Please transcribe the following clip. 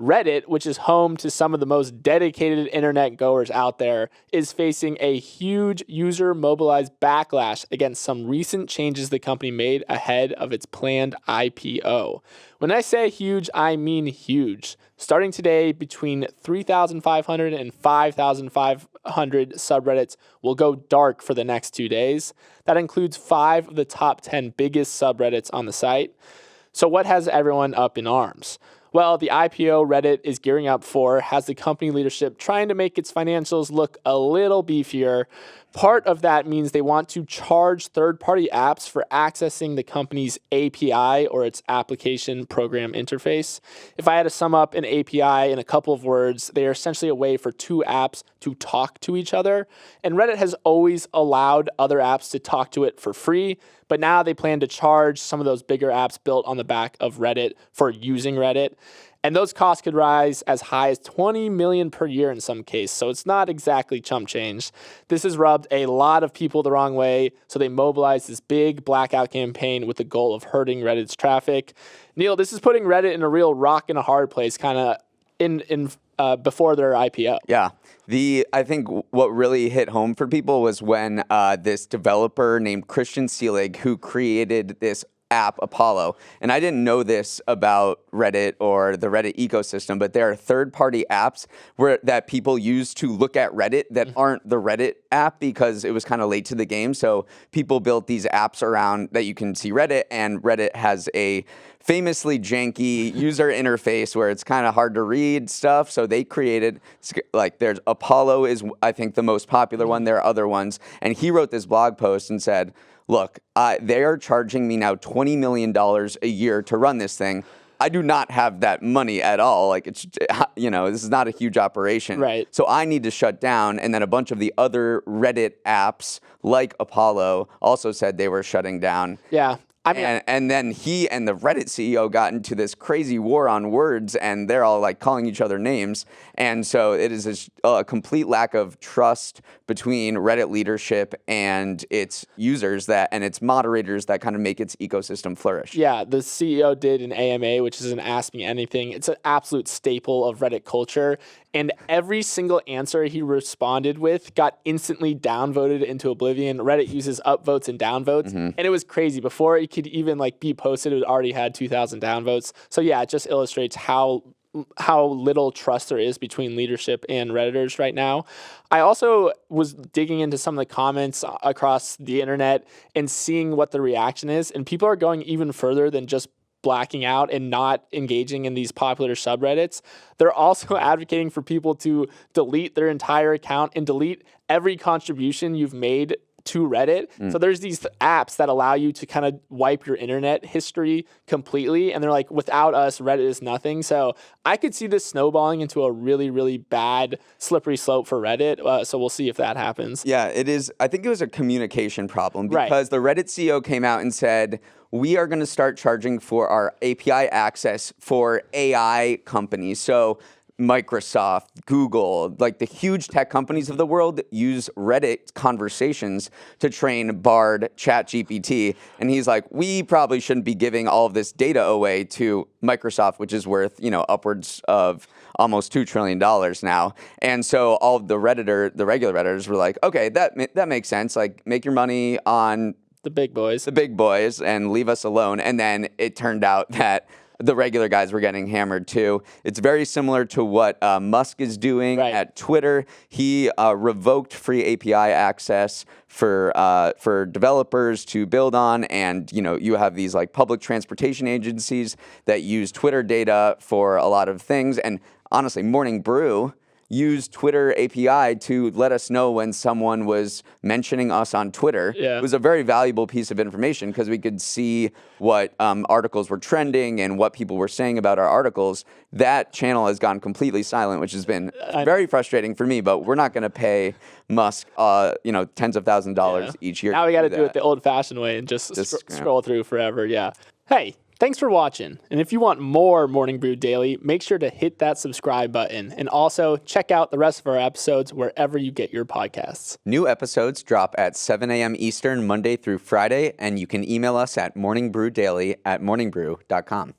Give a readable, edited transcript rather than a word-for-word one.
Reddit, which is home to some of the most dedicated internet goers out there, is facing a huge user mobilized backlash against some recent changes the company made ahead of its planned IPO. When I say huge, I mean huge. Starting today, between 3,500 and 5,500 subreddits will go dark for the next 2 days. That includes 5 of the top 10 biggest subreddits on the site. So what has everyone up in arms? Well, the IPO Reddit is gearing up for has the company leadership trying to make its financials look a little beefier. Part of that means they want to charge third-party apps for accessing the company's API, or its application program interface. If I had to sum up an API in a couple of words, they are essentially a way for 2 apps to talk to each other. And Reddit has always allowed other apps to talk to it for free, but now they plan to charge some of those bigger apps built on the back of Reddit for using Reddit. And those costs could rise as high as $20 million per year in some cases, so it's not exactly chump change. This has rubbed a lot of people the wrong way, so they mobilized this big blackout campaign with the goal of hurting Reddit's traffic. Neal, this is putting Reddit in a real rock and a hard place, kind of before their IPO. Yeah. I think what really hit home for people was when this developer named Christian Seelig, who created this app Apollo, and I didn't know this about Reddit or the Reddit ecosystem, but there are third-party apps that people use to look at Reddit that aren't the Reddit app because it was kind of late to the game. So people built these apps around that you can see Reddit, and Reddit has a famously janky user interface where it's kind of hard to read stuff. So they created, like, there's Apollo is, I think, the most popular one. There are other ones. And he wrote this blog post and said, look, they are charging me now $20 million a year to run this thing. I do not have that money at all. Like, it's, this is not a huge operation. Right. So I need to shut down. And then a bunch of the other Reddit apps like Apollo also said they were shutting down. Yeah. And then he and the Reddit CEO got into this crazy war on words, and they're all like calling each other names. And so it is a complete lack of trust between Reddit leadership and its users and its moderators that kind of make its ecosystem flourish. Yeah, the CEO did an AMA, which is an Ask Me Anything. It's an absolute staple of Reddit culture. And every single answer he responded with got instantly downvoted into oblivion. Reddit uses upvotes and downvotes. And it was crazy. Before it could even be posted, it already had 2,000 downvotes. So yeah, it just illustrates how little trust there is between leadership and Redditors right now. I also was digging into some of the comments across the internet and seeing what the reaction is. And people are going even further than just blacking out and not engaging in these popular subreddits. They're also advocating for people to delete their entire account and delete every contribution you've made to Reddit. So there's these apps that allow you to kind of wipe your internet history completely. And they're like, without us, Reddit is nothing. So I could see this snowballing into a really, really bad slippery slope for Reddit. So we'll see if that happens. Yeah, it is. I think it was a communication problem because the Reddit CEO came out and said, we are going to start charging for our API access for AI companies. So Microsoft, Google, like the huge tech companies of the world use Reddit conversations to train Bard, ChatGPT. And he's like, we probably shouldn't be giving all of this data away to Microsoft, which is worth, upwards of almost $2 trillion now. And so all of the regular Redditors were like, okay, that makes sense. Like, make your money on the big boys, and leave us alone. And then it turned out that the regular guys were getting hammered too. It's very similar to what Musk is doing at Twitter. He revoked free API access for developers to build on, and you have these like public transportation agencies that use Twitter data for a lot of things. And honestly, Morning Brew used Twitter API to let us know when someone was mentioning us on Twitter. Yeah. It was a very valuable piece of information because we could see what articles were trending and what people were saying about our articles. That channel has gone completely silent, which has been very frustrating for me, but we're not going to pay Musk tens of thousands of dollars each year. Now we got to do it the old-fashioned way and just scroll through forever. Yeah. Hey, thanks for watching. And if you want more Morning Brew Daily, make sure to hit that subscribe button. And also check out the rest of our episodes wherever you get your podcasts. New episodes drop at 7 a.m. Eastern, Monday through Friday, and you can email us at morningbrewdaily@morningbrew.com.